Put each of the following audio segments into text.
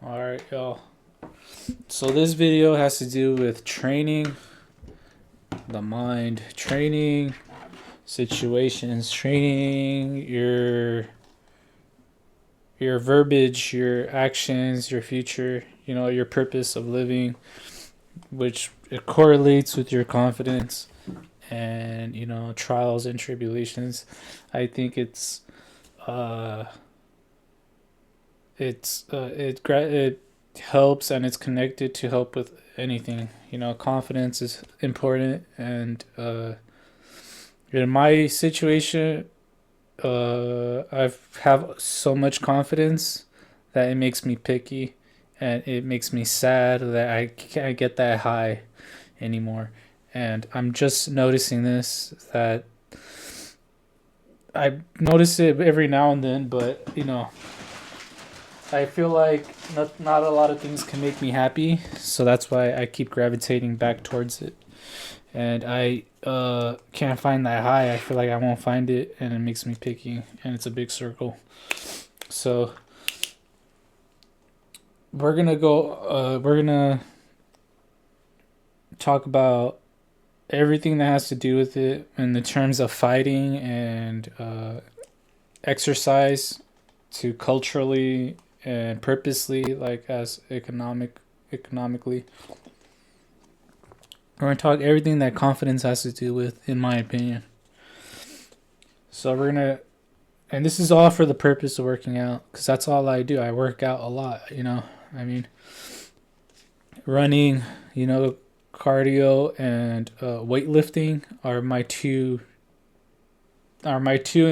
Alright, y'all. So this video has to do with training the mind, training situations, training your verbiage, your actions, your future, your purpose of living, which it correlates with your confidence and, trials and tribulations. I think uh it helps and it's connected to help with anything. Confidence is important, and in my situation, I have so much confidence that it makes me picky, and it makes me sad that I can't get that high anymore. And I'm just noticing this, that I notice it every now and then, but I feel like not a lot of things can make me happy, so that's why I keep gravitating back towards it. And I can't find that high. I feel like I won't find it, and it makes me picky, and it's a big circle. So we're gonna talk about everything that has to do with it in the terms of fighting and exercise, to culturally and purposely, like as economically. We're gonna talk everything that confidence has to do with, in my opinion. So and this is all for the purpose of working out, because that's all I do. I work out a lot. I mean, running, cardio, and weightlifting are my two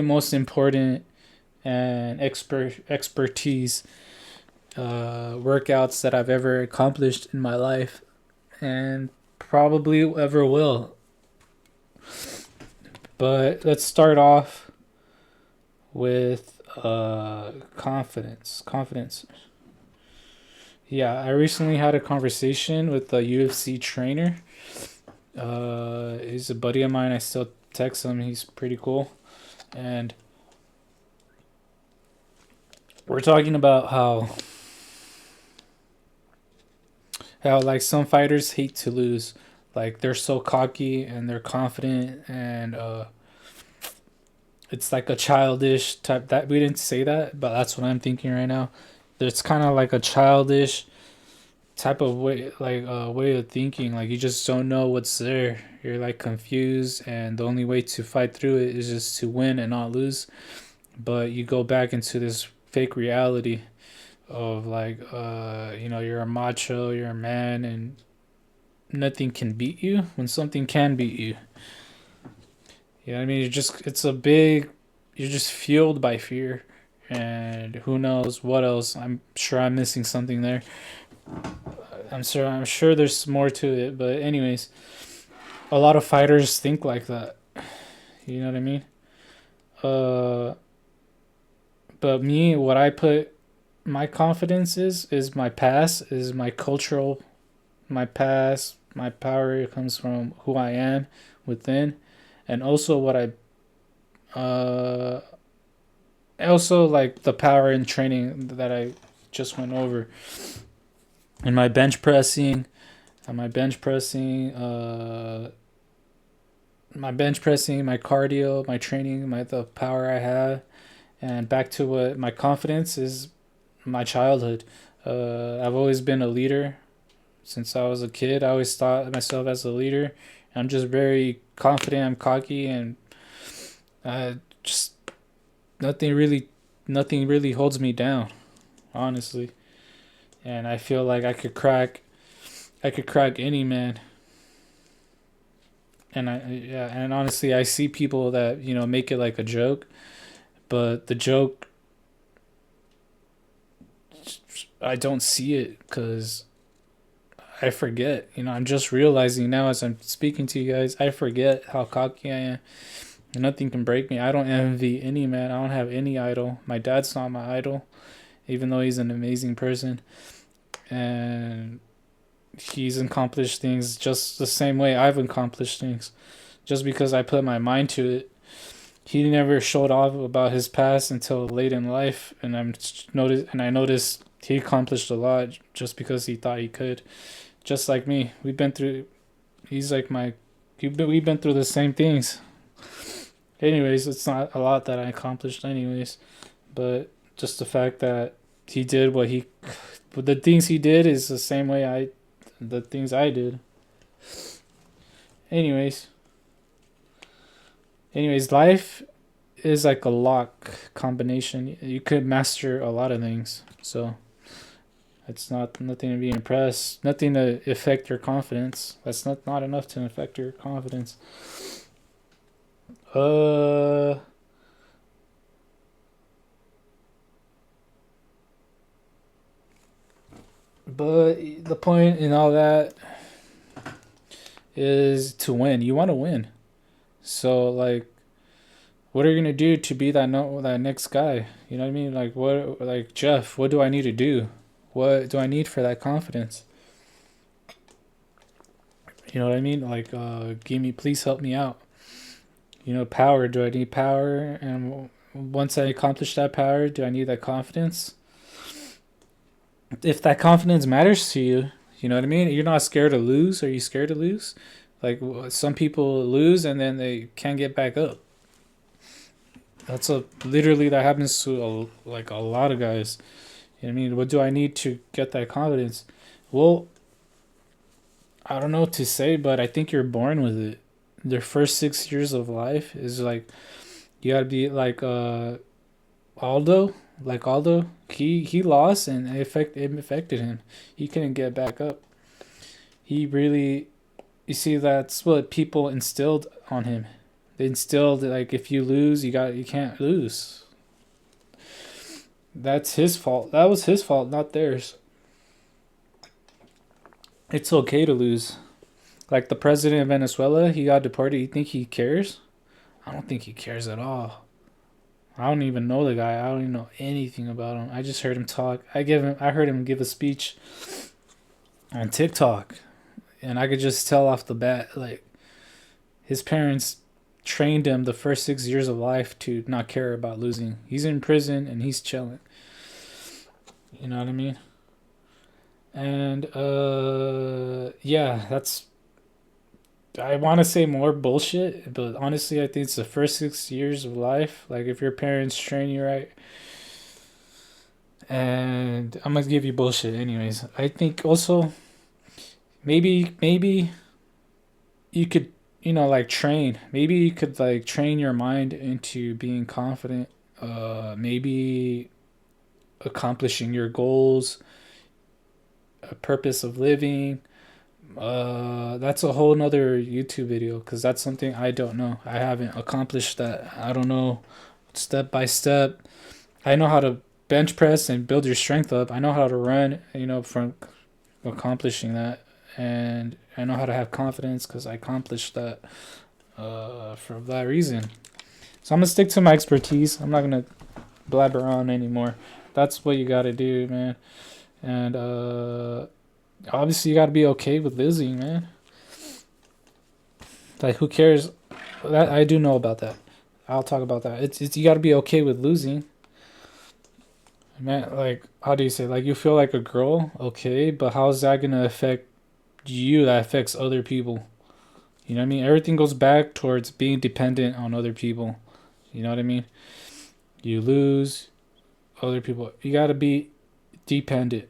most important and expertise workouts that I've ever accomplished in my life, and probably ever will. But let's start off with confidence. Confidence. Yeah, I recently had a conversation with a UFC trainer. He's a buddy of mine. I still text him. He's pretty cool. And we're talking about how like some fighters hate to lose. Like they're so cocky and they're confident, and it's like a childish type. That we didn't say that, but that's what I'm thinking right now. It's kind of like a childish type of way, like way of thinking. Like you just don't know what's there. You're like confused, and the only way to fight through it is just to win and not lose. But you go back into this fake reality of like you're a macho, you're a man, and nothing can beat you when something can beat you. I mean, you're just fueled by fear, and who knows what else. I'm sure I'm missing something there. I'm sure there's more to it, but anyways, a lot of fighters think like that. You know what I mean? Uh, but me, what I put my confidence is my past, is my cultural, my past, my power comes from who I am within, and also what uh also like the power and training that I just went over. In my bench pressing, and my cardio, my training, the power I have, and back to what my confidence is, my childhood. I've always been a leader since I was a kid. I always thought of myself as a leader. I'm just very confident. I'm cocky, and just nothing really, nothing really holds me down, honestly. And I feel like I could crack any man. And and honestly, I see people that make it like a joke, but the joke, I don't see it because I forget. I'm just realizing now as I'm speaking to you guys, I forget how cocky I am. Nothing can break me. I don't envy any man. I don't have any idol. My dad's not my idol, even though he's an amazing person, and he's accomplished things just the same way I've accomplished things, just because I put my mind to it. He never showed off about his past until late in life, and I noticed He accomplished a lot just because he thought he could. Just like me, we've been through. He's like my. We've been through the same things. Anyways, it's not a lot that I accomplished, anyways, but just the fact that he did what he. But the things he did is the same way the things I did. Anyways, life is like a lock combination. You could master a lot of things, so it's not nothing to be impressed. Nothing to affect your confidence. That's not enough to affect your confidence. Uh. But the point in all that is to win. You want to win. So like, what are you gonna do to be that that next guy? You know what I mean? Like what? Like Jeff, what do I need to do? What do I need for that confidence? You know what I mean? Like, give me, please help me out. You know, power. Do I need power? And once I accomplish that power, do I need that confidence? If that confidence matters to you, you know what I mean? You're not scared to lose. Are you scared to lose? Like some people lose and then they can't get back up. That's literally that happens to like a lot of guys. You know what I mean? What do I need to get that confidence? Well, I don't know what to say, but I think you're born with it. Their first 6 years of life is like you gotta be like Aldo. Like Aldo, he lost and it affected him. He couldn't get back up. He really, you see, that's what people instilled on him. They instilled like if you lose, you can't lose. That's his fault. That was his fault, not theirs. It's okay to lose. Like the president of Venezuela, he got deported. You think he cares? I don't think he cares at all. I don't even know the guy. I don't even know anything about him. I just heard him talk. I heard him give a speech on TikTok, and I could just tell off the bat like his parents trained him the first 6 years of life to not care about losing. He's in prison and he's chilling. You know what I mean? And yeah, that's. I want to say more bullshit, but honestly, I think it's the first 6 years of life. Like if your parents train you right, and I'm gonna give you bullshit anyways. I think also maybe you could like train. Maybe you could like train your mind into being confident. Maybe accomplishing your goals, a purpose of living. That's a whole nother YouTube video because that's something I don't know. I haven't accomplished that. I don't know step by step. I know how to bench press and build your strength up. I know how to run, from accomplishing that. And I know how to have confidence because I accomplished that for that reason. So I'm going to stick to my expertise. I'm not going to blabber on anymore. That's what you got to do, man. And obviously you got to be okay with losing, man. Like who cares? That I do know about that. I'll talk about that. It's you got to be okay with losing. Man, like how do you say? Like you feel like a girl, okay, but how's that gonna affect you? That affects other people. You know what I mean? Everything goes back towards being dependent on other people. You know what I mean? You lose, other people. You gotta be dependent.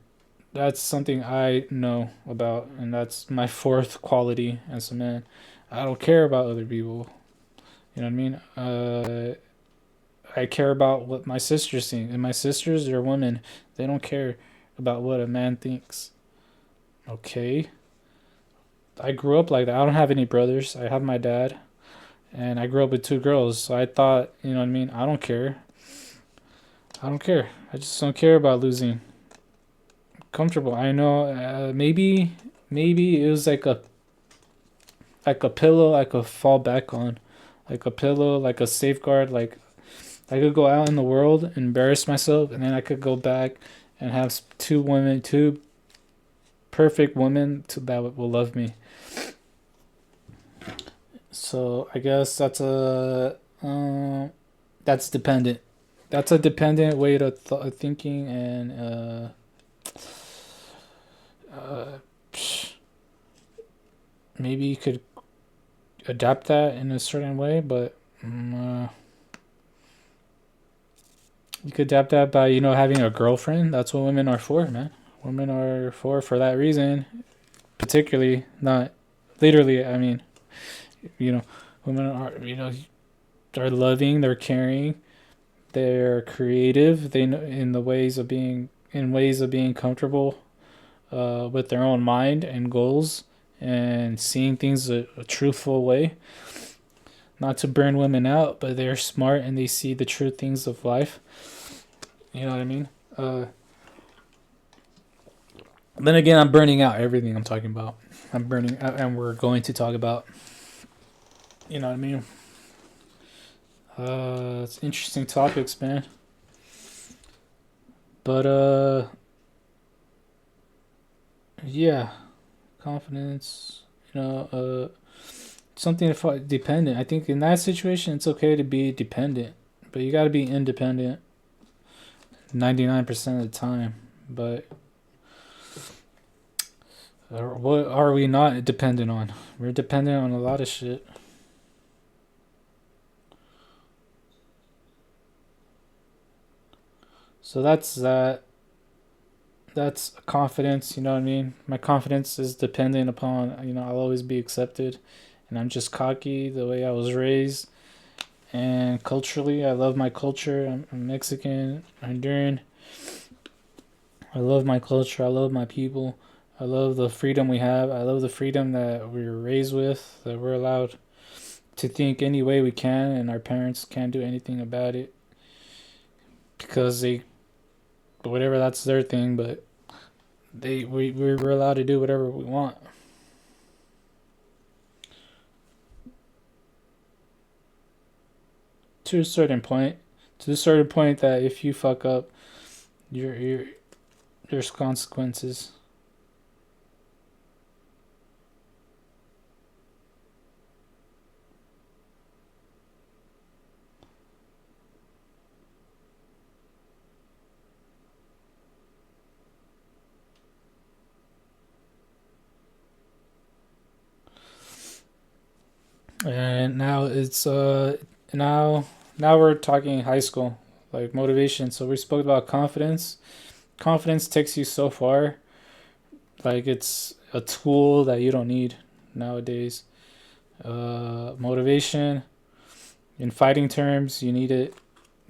That's something I know about, and that's my fourth quality as a man. I don't care about other people. You know what I mean? I care about what my sisters think, and my sisters are women. They don't care about what a man thinks. Okay. I grew up like that. I don't have any brothers. I have my dad, and I grew up with two girls. So I thought, you know what I mean? I don't care. I don't care. I just don't care about losing. Comfortable. I know. Maybe it was like a pillow I could fall back on, like a pillow, like a safeguard. Like I could go out in the world, embarrass myself, and then I could go back and have two perfect women that will love me. So I guess that's dependent. That's a dependent way to thinking, and maybe you could adapt that in a certain way, but you could adapt that by having a girlfriend. That's what women are for, man. Women are for that reason, particularly not literally. I mean, you know, women are are loving, they're caring, they're creative. They know in ways of being comfortable with their own mind and goals and seeing things a truthful way. Not to burn women out, but they're smart and they see the true things of life. You know what I mean? Then again, I'm burning out everything I'm talking about. I'm burning out, and we're going to talk about. You know what I mean? It's interesting topics, man. But yeah, confidence. Something to dependent. I think in that situation, it's okay to be dependent, but you got to be independent 99% of the time. But what are we not dependent on? We're dependent on a lot of shit. So that's that. That's confidence. You know what I mean? My confidence is dependent upon I'll always be accepted, and I'm just cocky the way I was raised. And culturally, I love my culture. I'm Mexican, Honduran. I love my culture. I love my people. I love the freedom we have. I love the freedom that we were raised with, that we're allowed to think any way we can, and our parents can't do anything about it because whatever, that's their thing, but we're allowed to do whatever we want. To a certain point. To a certain point that if you fuck up, you're there's consequences. And now it's now we're talking high school, like motivation. So we spoke about confidence. Confidence takes you so far. Like it's a tool that you don't need nowadays. Motivation in fighting terms, you need it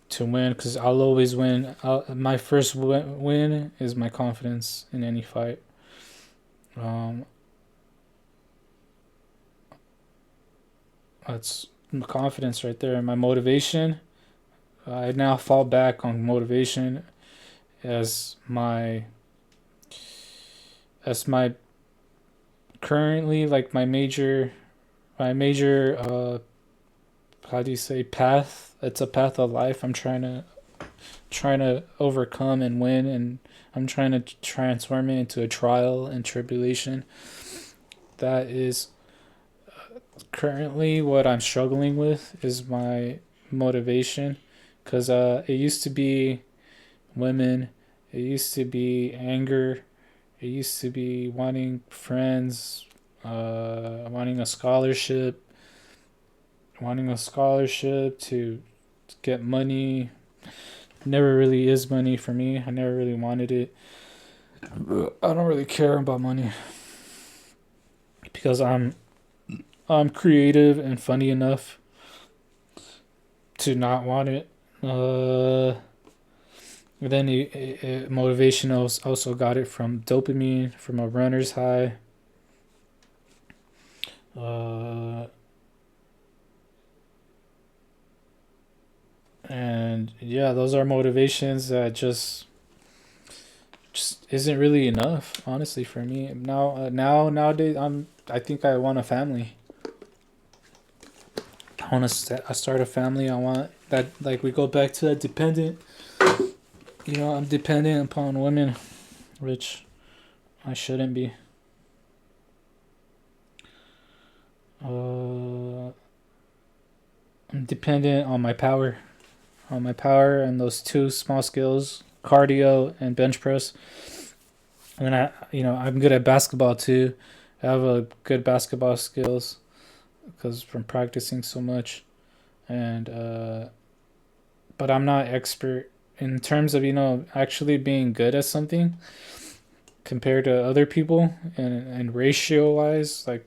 to win because I'll always win. My first win is my confidence in any fight. Um, that's my confidence right there. My motivation. I now fall back on motivation as my currently like my major how do you say path. It's a path of life. I'm trying to overcome and win, and I'm trying to transform it into a trial and tribulation. That is currently what I'm struggling with is my motivation, because it used to be women, it used to be anger, it used to be wanting friends, wanting a scholarship, to get money. Never really is money for me. I never really wanted it. I don't really care about money because I'm creative and funny enough to not want it. Then motivation also got it from dopamine, from a runner's high. Uh, and yeah, those are motivations that just isn't really enough, honestly, for me. Nowadays, I think I want a family. I want to start a family. I want that, like, we go back to that dependent. I'm dependent upon women, which I shouldn't be. I'm dependent on my power and those two small skills, cardio and bench press. And then I'm good at basketball too. I have a good basketball skills because from practicing so much, and but I'm not expert in terms of actually being good at something compared to other people, and ratio wise, like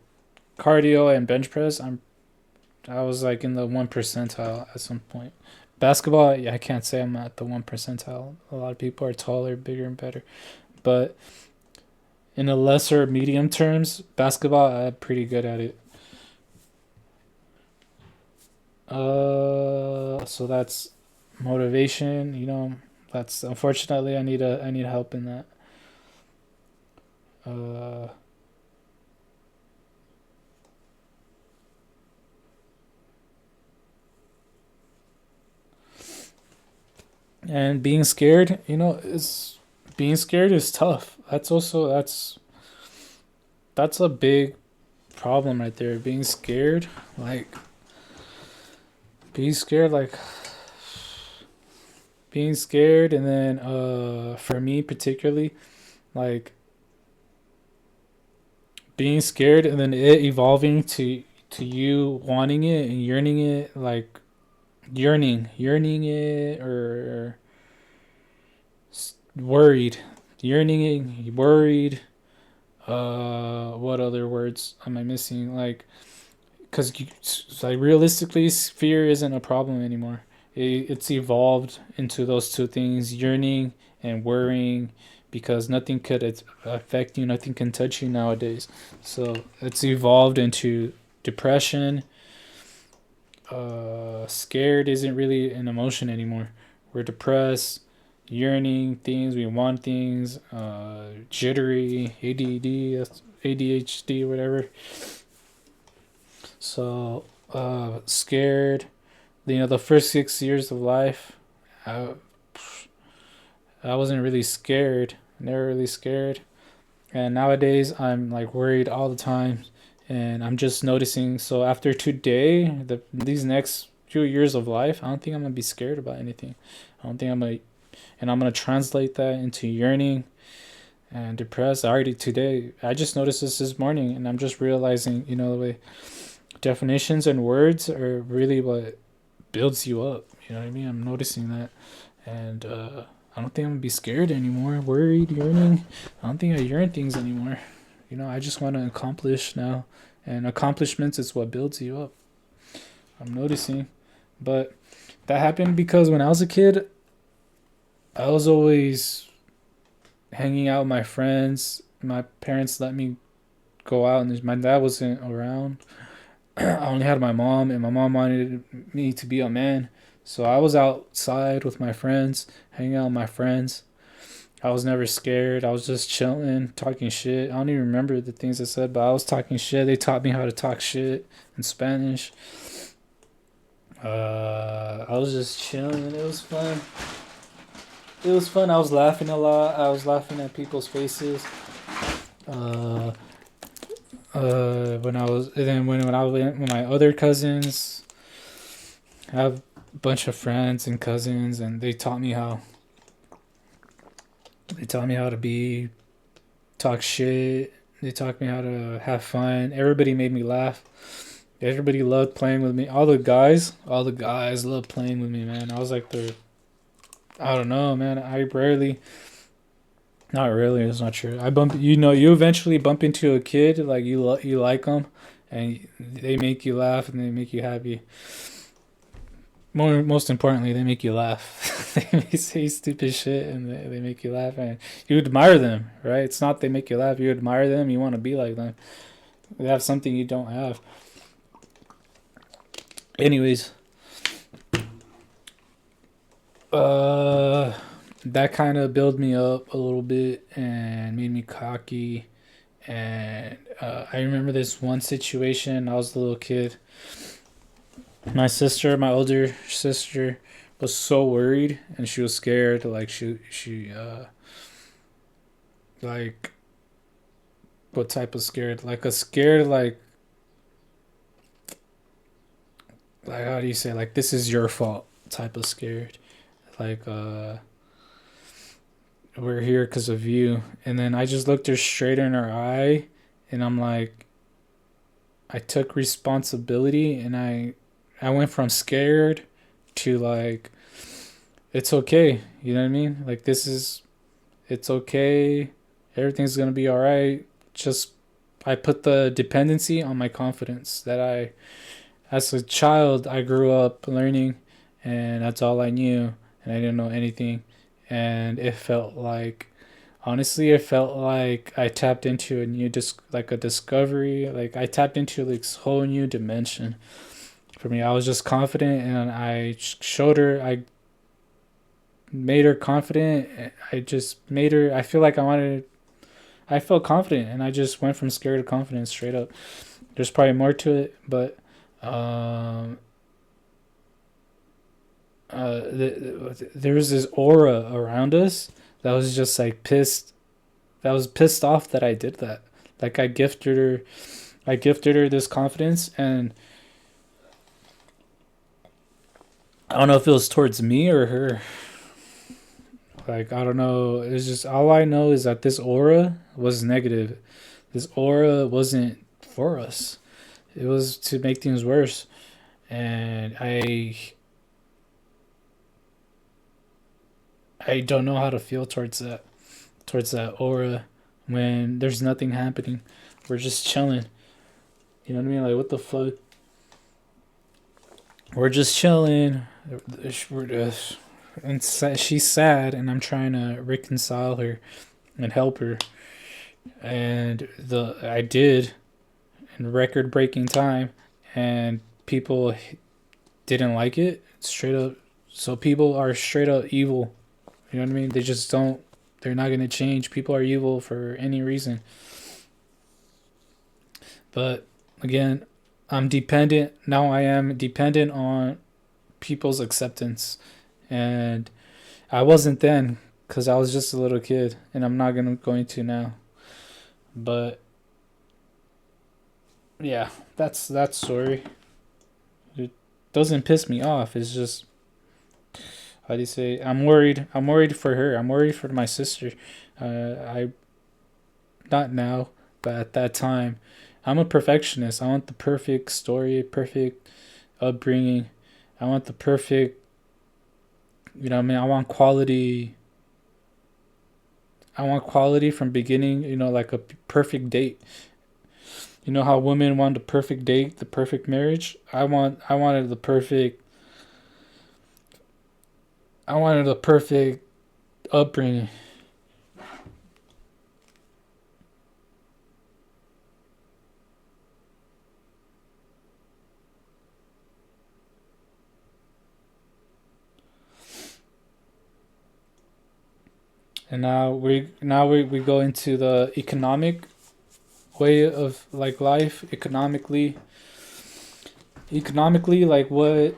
cardio and bench press. I was like in the 1 percentile at some point. Basketball, yeah, I can't say I'm at the 1 percentile. A lot of people are taller, bigger, and better. But in a lesser medium terms, basketball, I'm pretty good at it. So that's motivation. That's unfortunately I need help in that. Uh, and being scared, is being scared is tough. That's a big problem right there. Like being scared, like being scared, and then for me particularly, like being scared, and then it evolving to you wanting it and yearning it, like yearning it, or worried, yearning it, worried. What other words am I missing? Like, because like realistically, fear isn't a problem anymore. It's evolved into those two things: yearning and worrying, because nothing could affect you, nothing can touch you nowadays. So it's evolved into depression. Scared isn't really an emotion anymore. We're depressed, yearning things, we want things, jittery, ADD, ADHD, whatever. So, scared. The first 6 years of life, I, I wasn't really scared. Never really scared. And nowadays, I'm like worried all the time. And I'm just noticing. So after today, these next few years of life, I don't think I'm gonna be scared about anything. I don't think I'm gonna, and I'm gonna translate that into yearning and depressed. I just noticed this morning, and I'm just realizing, the way definitions and words are really what builds you up. You know what I mean? I'm noticing that, and I don't think I'm gonna be scared anymore. Worried, yearning. I don't think I yearn things anymore. I just want to accomplish now, and accomplishments is what builds you up. I'm noticing, but that happened because when I was a kid, I was always hanging out with my friends. My parents let me go out, and my dad wasn't around. I only had my mom, and my mom wanted me to be a man. So I was outside with my friends, hanging out with my friends. I was never scared. I was just chilling, talking shit. I don't even remember the things I said, but I was talking shit. They taught me how to talk shit in Spanish. I was just chilling. It was fun. It was fun. I was laughing a lot. I was laughing at people's faces. Uh, when I was, and then when I went with my other cousins, I have a bunch of friends and cousins, and they taught me how to be, talk shit. They taught me how to have fun. Everybody made me laugh. Everybody loved playing with me. All the guys loved playing with me, man. I was like I don't know, man. Not really. It's not true. You eventually bump into a kid like you like them, and they make you laugh and they make you happy. Most importantly, they make you laugh. They may say stupid shit and they make you laugh, and you admire them, right? It's not they make you laugh. You admire them. You want to be like them. They have something you don't have. Anyways, uh, that kind of built me up a little bit and made me cocky. And I remember this one situation. I was a little kid. My older sister, was so worried and she was scared. Like like what type of scared? Like a scared like how do you say, like this is your fault type of scared. Like we're here because of you. And then I just looked her straight in her eye, and I'm like, I took responsibility, and I went from scared to like, it's okay. You know what I mean? Like, it's okay. Everything's gonna be all right. Just I put the dependency on my confidence that as a child, I grew up learning, and that's all I knew, and I didn't know anything, and it felt like, honestly, it felt like I tapped into a new like a discovery. Like I tapped into like this whole new dimension for me. I was just confident, and I showed her. I made her confident. I just made her. I feel like I wanted. I felt confident, and I just went from scared to confident straight up. There's probably more to it, but um, there was this aura around us that was just like pissed. That was pissed off that I did that. Like I gifted her this confidence, and I don't know if it was towards me or her. Like I don't know. It's just all I know is that this aura was negative. This aura wasn't for us. It was to make things worse. And I don't know how to feel towards that aura when there's nothing happening. We're just chilling. You know what I mean? Like what the fuck? We're just chilling. And she's sad, and I'm trying to reconcile her and help her. And the I did in record breaking time, and people didn't like it straight up. So people are straight up evil. You know what I mean? They just don't. They're not gonna change. People are evil for any reason. But again, I'm dependent now. I am dependent on people's acceptance, and I wasn't then because I was just a little kid, and I'm not going to now. But yeah, that's that story. It doesn't piss me off. It's just, how do you say? I'm worried. I'm worried for her. I'm worried for my sister. I not now, but at that time, I'm a perfectionist. I want the perfect story, perfect upbringing. I want the perfect. You know what I mean? I want quality. I want quality from beginning. You know, like a perfect date. You know how women want the perfect date, the perfect marriage. I wanted the perfect. I wanted the perfect upbringing. And we go into the economic way of like life economically like what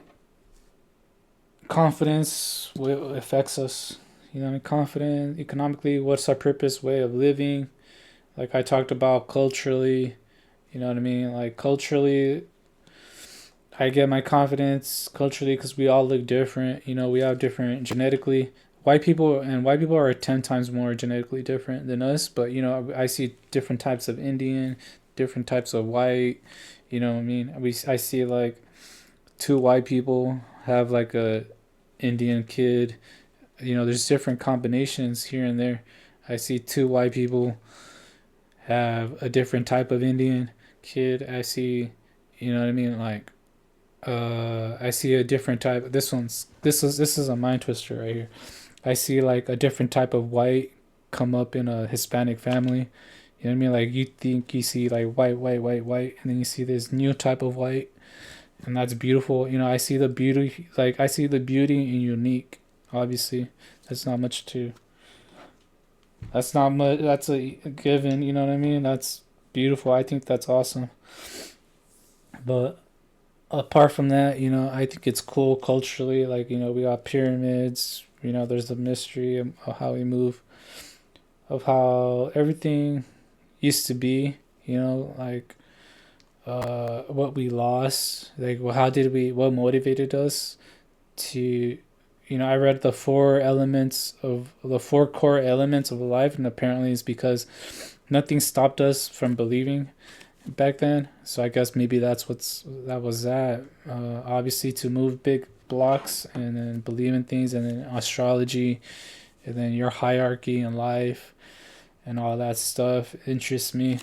confidence affects us. You know, confident economically, what's our purpose, way of living. Like I talked about culturally, you know what I mean? Like culturally, I get my confidence culturally because we all look different. You know, we have different genetically. White people are 10 times more genetically different than us, but you know, I see different types of Indian, different types of white. You know what I mean? I see like two white people have like a Indian kid. You know, there's different combinations here and there. I see two white people have a different type of Indian kid. I see, you know what I mean? Like, I see a different type. This is a mind twister right here. I see like a different type of white come up in a Hispanic family. You know what I mean? Like you think you see like white, and then you see this new type of white, and that's beautiful. You know, I see the beauty. Like I see the beauty in unique. Obviously, that's not much to. That's not much. That's a given. You know what I mean? That's beautiful. I think that's awesome. But apart from that, you know, I think it's cool culturally. Like, you know, we got pyramids. You know, there's the mystery of how we move, of how everything used to be. You know, like what we lost. Like, well, how did we? What motivated us to, I read the four core elements of life, and apparently it's because nothing stopped us from believing back then. So I guess maybe that was that. Obviously, to move big blocks and then believe in things, and then astrology, and then your hierarchy in life, and all that stuff interests me.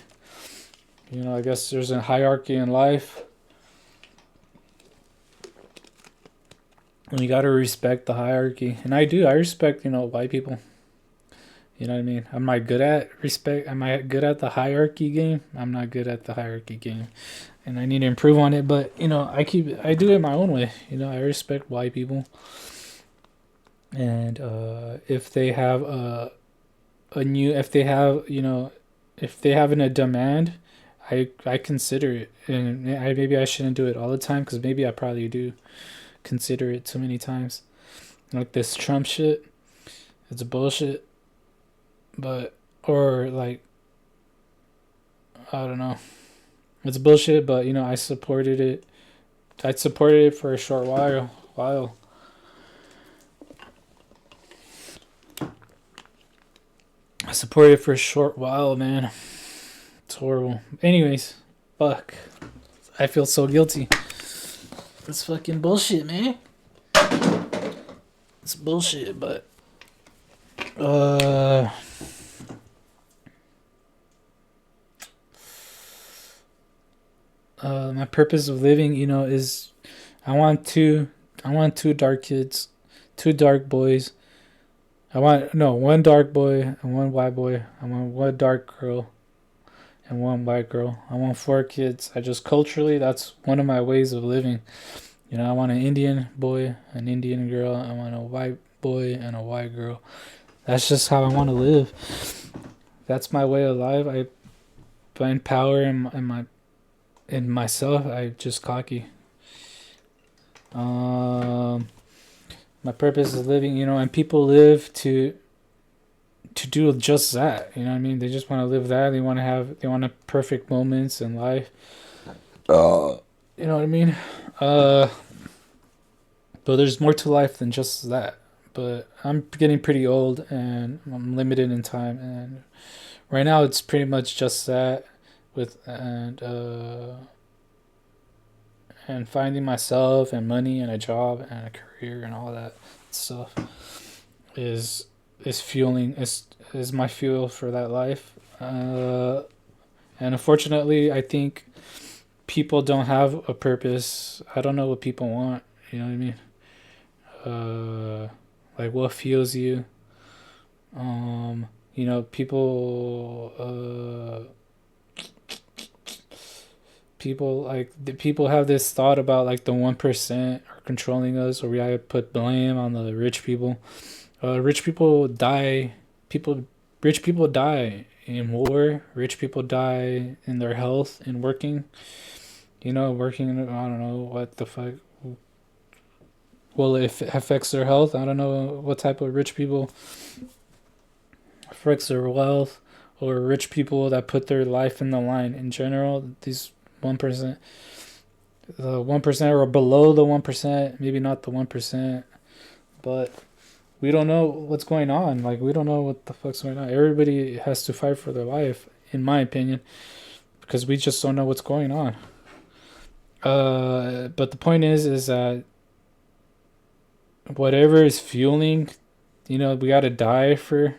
I guess there's a hierarchy in life, and you gotta respect the hierarchy. And I do. I respect white people. You know what I mean? Am I good at respect? Am I good at the hierarchy game? I'm not good at the hierarchy game, and I need to improve on it. But I do it my own way. I respect white people, and if they have if they have if they have a demand, I consider it, and maybe I shouldn't do it all the time because maybe I probably do consider it too many times. Like this Trump shit, it's bullshit. But or like I don't know, it's bullshit. But I supported it. I supported it for a short while. I supported it for a short while, man. It's horrible. Anyways, fuck. I feel so guilty. It's fucking bullshit, man. It's bullshit, but my purpose of living, is I want two dark kids, two dark boys. I want no one dark boy and one white boy. I want one dark girl and one white girl. I want four kids. I just culturally that's one of my ways of living. I want an Indian boy, an Indian girl. I want a white boy and a white girl. That's just how I want to live. That's my way of life. I find power in myself. I just cocky. My purpose is living, and people live to do just that. You know what I mean? They just want to live that. They want perfect moments in life. You know what I mean? But there's more to life than just that. But I'm getting pretty old and I'm limited in time, and right now it's pretty much just that with and finding myself and money and a job and a career and all that stuff is fueling is my fuel for that life. And unfortunately, I think people don't have a purpose. I don't know what people want. You know what I mean? Like what fuels you? People. People have this thought about like the 1% are controlling us, or we gotta put blame on the rich people. Rich people die. Rich people die in war. Rich people die in their health and working. Working. I don't know what the fuck. Well, if it affects their health, I don't know what type of rich people affects their wealth, or rich people that put their life in the line. In general, these 1%, the 1% or below the 1%, maybe not the 1%, but we don't know what's going on. Like, we don't know what the fuck's going on. Everybody has to fight for their life, in my opinion, because we just don't know what's going on. But the point is that whatever is fueling, we gotta die for.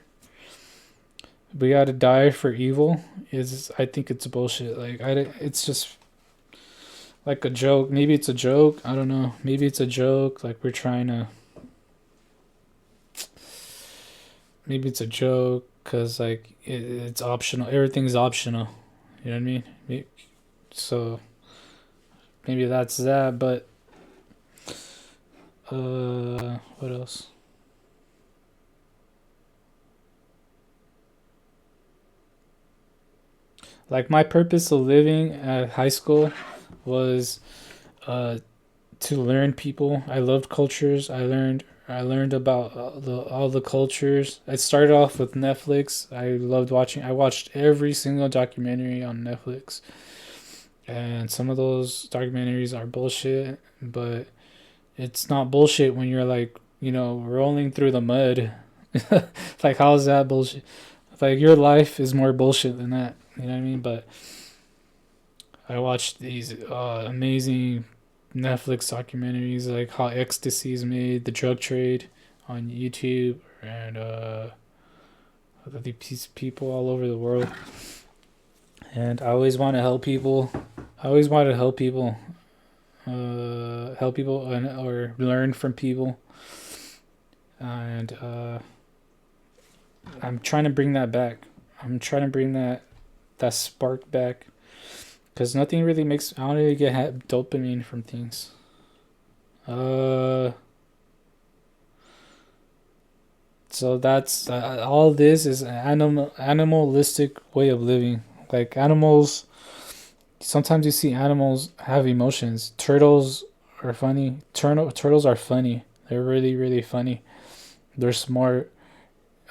We gotta die for evil. I think it's bullshit. Like it's just like a joke. Maybe it's a joke. I don't know. Maybe it's a joke. Like we're trying to. Maybe it's a joke because like it's optional. Everything's optional. You know what I mean? So maybe that's that. But what else? Like my purpose of living at high school was uh, to learn people. I loved cultures. I learned about all the cultures. I started off with Netflix. I loved watching. I watched every single documentary on Netflix, and some of those documentaries are bullshit. But it's not bullshit when you're like rolling through the mud. Like, how's that bullshit? Like, your life is more bullshit than that. You know what I mean? But I watched these amazing Netflix documentaries, like how ecstasy is made, the drug trade on YouTube, and these people all over the world. And I always want to help people. I always want to help people or learn from people. And I'm trying to bring that back. I'm trying to bring that spark back, because nothing really makes. I don't really get dopamine from things. So that's all. This is an animalistic way of living. Like, animals, sometimes you see animals have emotions. Turtles are funny. Turtles are funny. They're really, really funny. They're smart.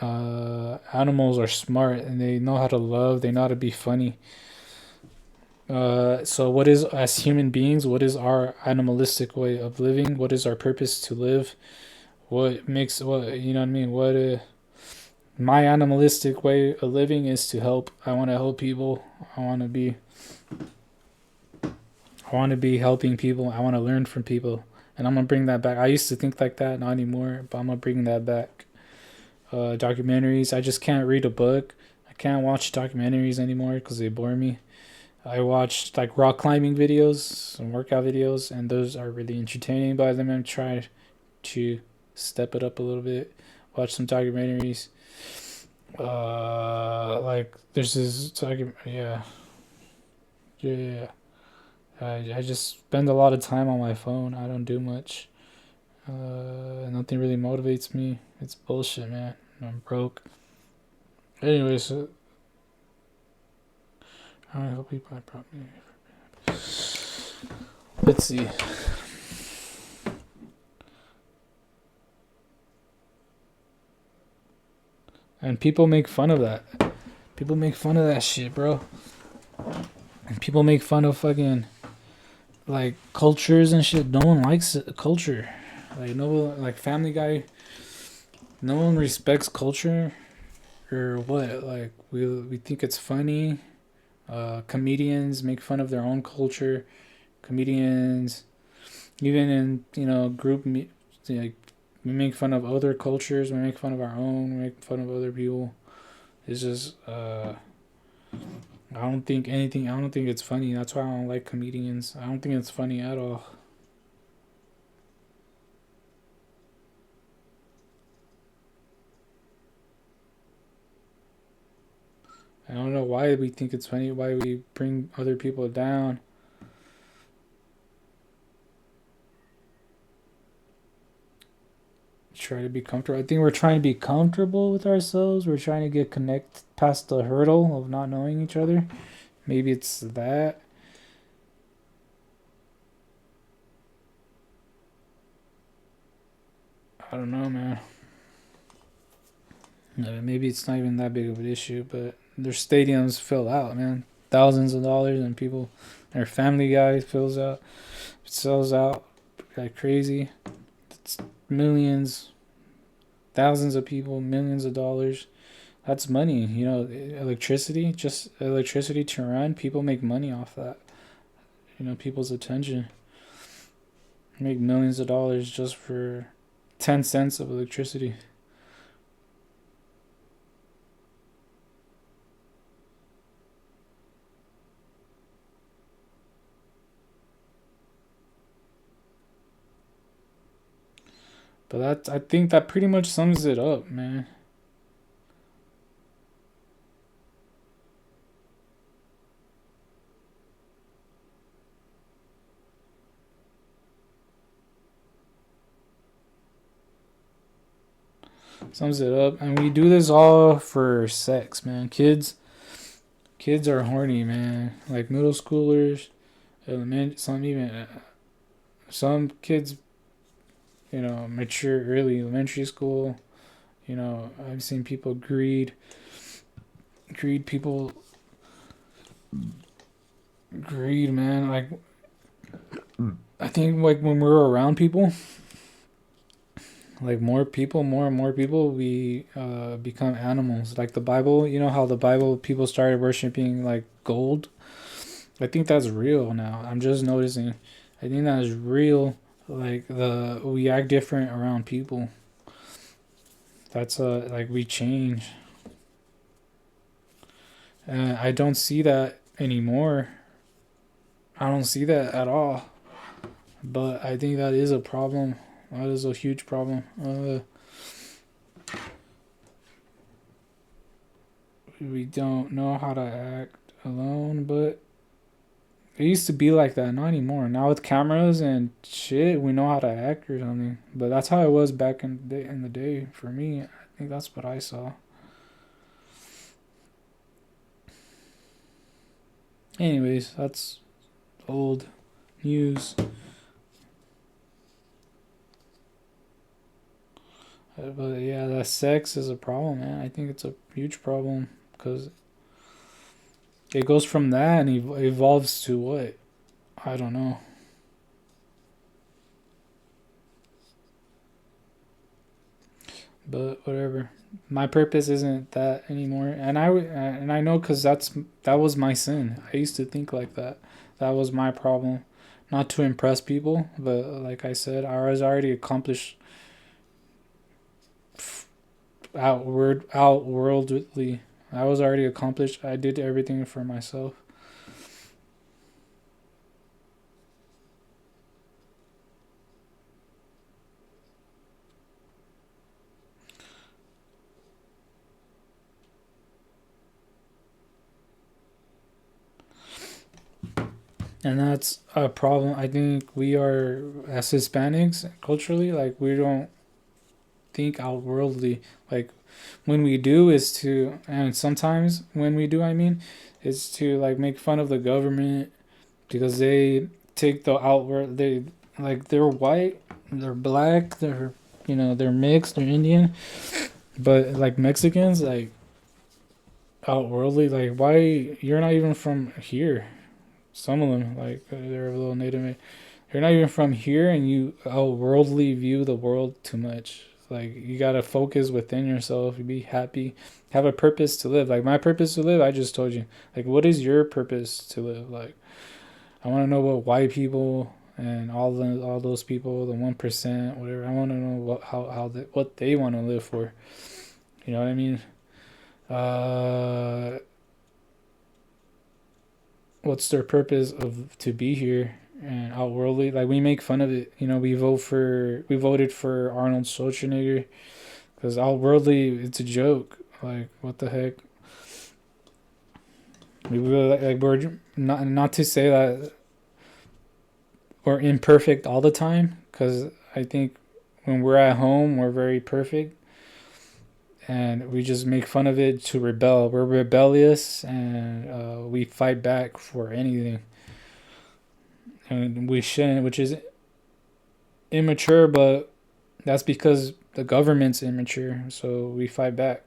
Animals are smart, and they know how to love. They know how to be funny. So what is, as human beings, what is our animalistic way of living? What is our purpose to live? What makes, what, you know what I mean? My animalistic way of living is to help. I want to help people. I want to be I want to be helping people. I want to learn from people, and I'm gonna bring that back. I used to think like that, not anymore, but I'm gonna bring that back. Documentaries. I just can't read a book. I can't watch documentaries anymore because they bore me. I watched like rock climbing videos, some workout videos, and those are really entertaining. But then I'm trying to step it up a little bit. Watch some documentaries. Like, there's this yeah, yeah. I just spend a lot of time on my phone. I don't do much. Nothing really motivates me. It's bullshit, man. I'm broke. Anyways, I hope people probably. Let's see. And people make fun of that. People make fun of that shit, bro. And people make fun of fucking like cultures and shit. No one likes culture. Like, no one, like Family Guy. No one respects culture, or what? Like, we think it's funny. Comedians make fun of their own culture. Comedians, even in group, like, we make fun of other cultures. We make fun of our own. We make fun of other people. It's just I don't think anything. I don't think it's funny. That's why I don't like comedians. I don't think it's funny at all. I don't know why we think it's funny. Why we bring other people down. Try to be comfortable. I think we're trying to be comfortable with ourselves. We're trying to get connect past the hurdle of not knowing each other. Maybe it's that. I don't know, man. Maybe it's not even that big of an issue, but their stadiums fill out, man. Thousands of dollars, and people, their Family Guy fills out, sells out like crazy. It's millions, thousands of people, millions of dollars. That's money, electricity, just electricity to run. People make money off that. People's attention. Make millions of dollars just for 10 cents of electricity. But I think that pretty much sums it up, man. Sums it up. And we do this all for sex, man. Kids are horny, man. Like middle schoolers, some kids, mature early elementary school. I've seen people people, man. Like, I think, like, when we're around people, Like more and more people, we become animals. Like the Bible, you know how the Bible people started worshiping like gold. I think that's real now. I'm just noticing. I think that is real. Like the we act different around people. That's like we change. And I don't see that anymore. I don't see that at all. But I think that is a problem. That is a huge problem. We don't know how to act alone, but it used to be like that. Not anymore. Now with cameras and shit, we know how to act or something. But that's how it was back in the day for me. I think that's what I saw. Anyways, that's old news. But yeah, that sex is a problem, man. I think it's a huge problem because it goes from that and evolves to what? I don't know. But whatever. My purpose isn't that anymore, and I know because that was my sin. I used to think like that. That was my problem, not to impress people, but like I said, I was already accomplished outworldly. I was already accomplished. I did everything for myself. And that's a problem. I think we are, as Hispanics, culturally, like we don't think outworldly. Like when we do is to, and sometimes when we do, I mean, is to like make fun of the government because they take the outward. They like they're white, they're black, they're mixed, they're Indian, but like Mexicans, like outworldly. Like why you're not even from here? Some of them, like they're a little native. You're not even from here, and you outworldly view the world too much. Like you gotta focus within yourself. Be happy, have a purpose to live. Like my purpose to live, I just told you. Like what is your purpose to live? Like I want to know what white people and all those people, the 1%, whatever. I want to know what they want to live for. You know what I mean? Uh, what's their purpose of to be here and outworldly? Like we make fun of it. You know, we voted for Arnold Schwarzenegger because outworldly it's a joke. Like what the heck? We were like we're not to say that we're imperfect all the time because I think when we're at home we're very perfect and we just make fun of it to rebel. We're rebellious and we fight back for anything, and we shouldn't, which is immature, but that's because the government's immature, so we fight back.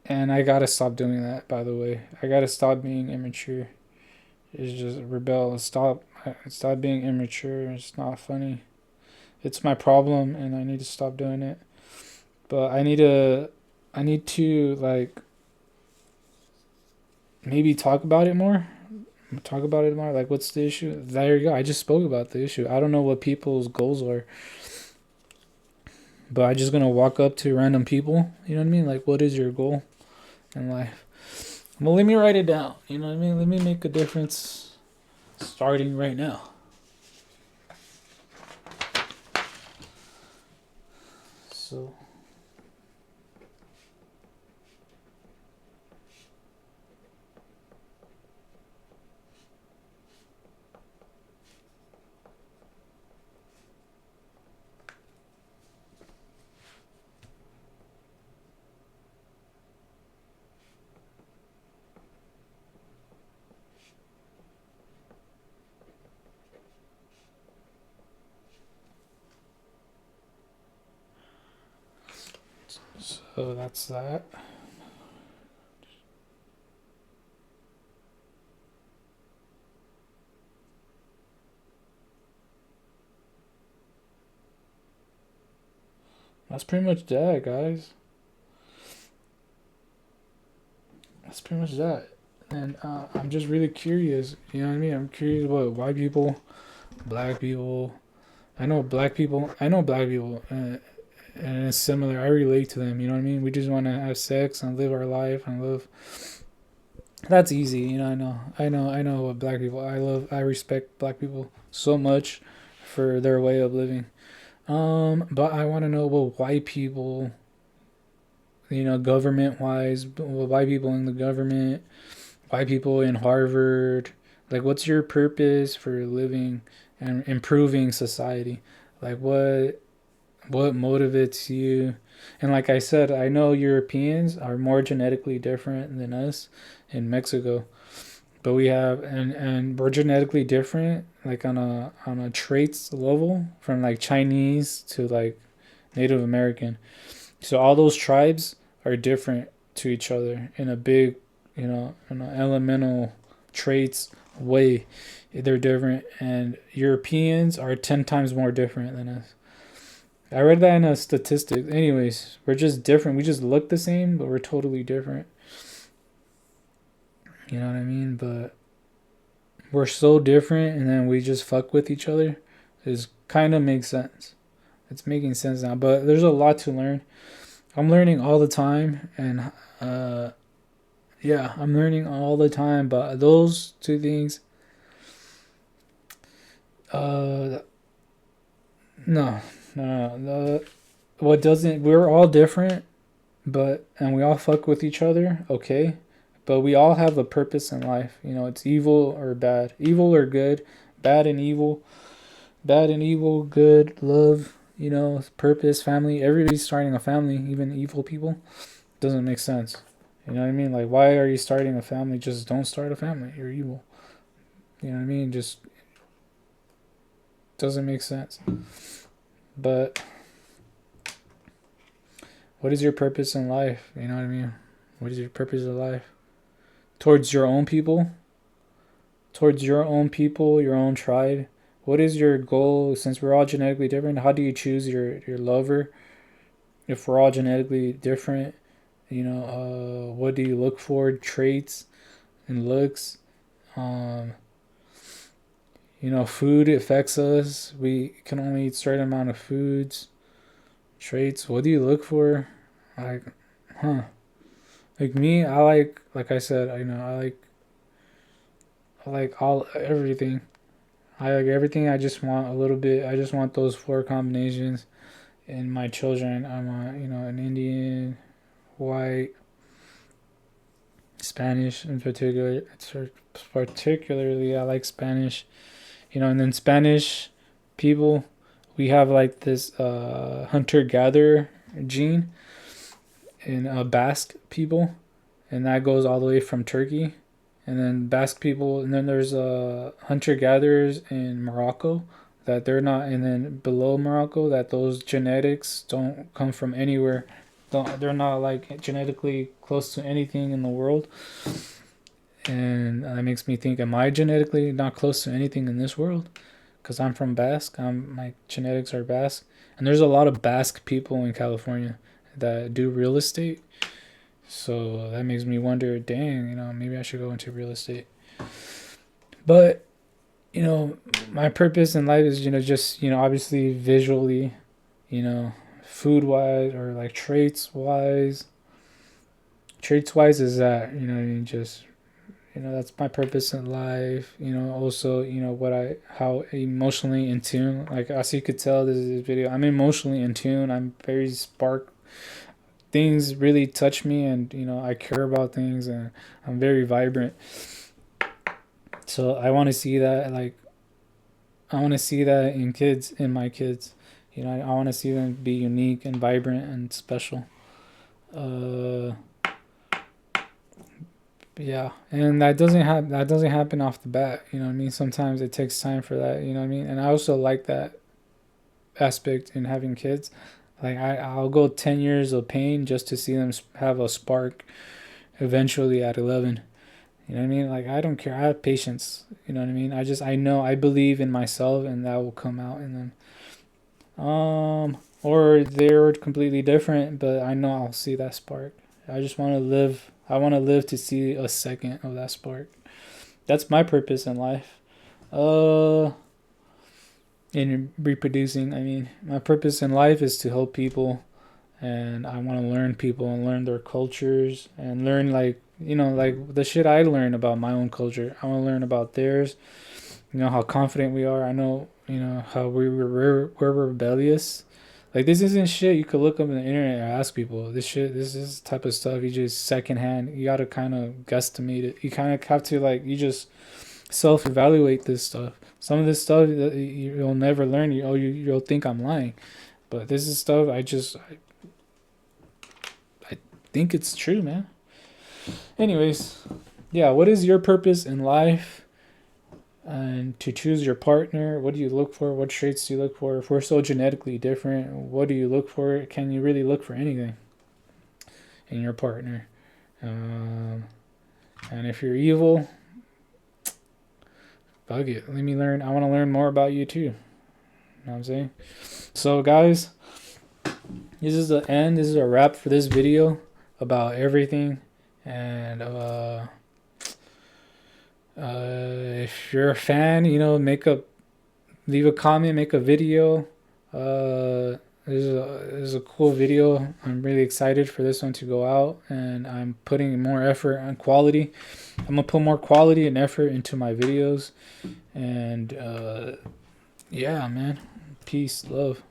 And I gotta stop doing that, by the way. I gotta stop being immature. It's just rebel. Stop being immature. It's not funny. It's my problem, and I need to stop doing it. But I need to like maybe talk about it more. Talk about it more. Like, what's the issue? There you go. I just spoke about the issue. I don't know what people's goals are, but I'm just gonna walk up to random people. You know what I mean? Like, what is your goal in life? Well, let me write it down. You know what I mean? Let me make a difference starting right now. So, so that's that. That's pretty much that, guys. That's pretty much that. And I'm just really curious. You know what I mean? I'm curious about white people, black people. I know black people. I know black people, and it's similar. I relate to them. You know what I mean? We just want to have sex and live our life and live. That's easy. You know. I know. I know. I know what black people. I love. I respect black people so much for their way of living. But I want to know what white people. You know, government wise, white people in the government, white people in Harvard. Like, what's your purpose for living and improving society? Like, what motivates you? And like I said, I know Europeans are more genetically different than us in Mexico, but we have and we're genetically different, like on a traits level, from like Chinese to like Native American. So all those tribes are different to each other in a big, in an elemental traits way. They're different, and Europeans are 10 times more different than us. I read that in a statistic. Anyways, we're just different. We just look the same, but we're totally different. You know what I mean? But we're so different, and then we just fuck with each other. Is kind of makes sense. It's making sense now, but there's a lot to learn. I'm learning all the time, and yeah, I'm learning all the time. But those two things, uh, no, no, no. What doesn't? We're all different, but and we all fuck with each other, okay? But we all have a purpose in life. You know, it's evil or bad, evil or good, bad and evil, bad and evil, good, love. You know, purpose, family. Everybody's starting a family, even evil people. Doesn't make sense. You know what I mean? Like, why are you starting a family? Just don't start a family. You're evil. You know what I mean? Just doesn't make sense. But what is your purpose in life? You know what I mean? What is your purpose in life? Towards your own people? Towards your own people, your own tribe? What is your goal? Since we're all genetically different, how do you choose your lover? If we're all genetically different, what do you look for? Traits and looks. Um, food affects us. We can only eat a certain amount of foods. Traits. What do you look for? Like, huh? Like me, like I said, I like all everything. I like everything. I just want a little bit. I just want those four combinations in my children. I want, an Indian, white, Spanish in particular. Particularly, I like Spanish. And then Spanish people, we have like this hunter gatherer gene in Basque people, and that goes all the way from Turkey. And then Basque people, and then there's hunter gatherers in Morocco that they're not, and then below Morocco that those genetics don't come from anywhere. They're not like genetically close to anything in the world. And that makes me think, am I genetically not close to anything in this world? Because I'm from Basque. My genetics are Basque, and there's a lot of Basque people in California that do real estate. So that makes me wonder, dang, maybe I should go into real estate. But my purpose in life is, just obviously visually, food wise or like traits wise. Traits wise is that just that's my purpose in life. Also, how emotionally in tune, like as you could tell, this is a video, I'm emotionally in tune. I'm very spark. Things really touch me, and I care about things, and I'm very vibrant. So I want to see that, like, I want to see that in my kids. I want to see them be unique and vibrant and special. uh Yeah, and that doesn't happen off the bat. You know what I mean? Sometimes it takes time for that. You know what I mean? And I also like that aspect in having kids. Like I'll go 10 years of pain just to see them have a spark eventually at 11. You know what I mean? Like I don't care. I have patience. You know what I mean? I know I believe in myself, and that will come out in them. or they're completely different, but I know I'll see that spark. I just want to live. I want to live to see a second of that spark. That's my purpose in life. Uh, in reproducing, I mean, my purpose in life is to help people, and I want to learn people and learn their cultures and learn like like the shit I learn about my own culture. I want to learn about theirs. You know how confident we are. I know how we're rebellious. Like this isn't shit you could look up on the internet or ask people. This is type of stuff you just secondhand. You gotta kind of guesstimate it. You kind of have to like you just self evaluate this stuff. Some of this stuff that you'll never learn. You'll think I'm lying, but this is stuff I think it's true, man. Anyways, yeah. What is your purpose in life? And to choose your partner, what do you look for? What traits do you look for? If we're so genetically different, what do you look for? Can you really look for anything in your partner? And if you're evil, bug it. Let me learn. I want to learn more about you too. You know what I'm saying? So, guys, this is the end. This is a wrap for this video about everything. And if you're a fan, leave a comment, make a video. This is a cool video. I'm really excited for this one to go out, and I'm putting more effort on quality. I'm gonna put more quality and effort into my videos, and yeah, man, peace, love.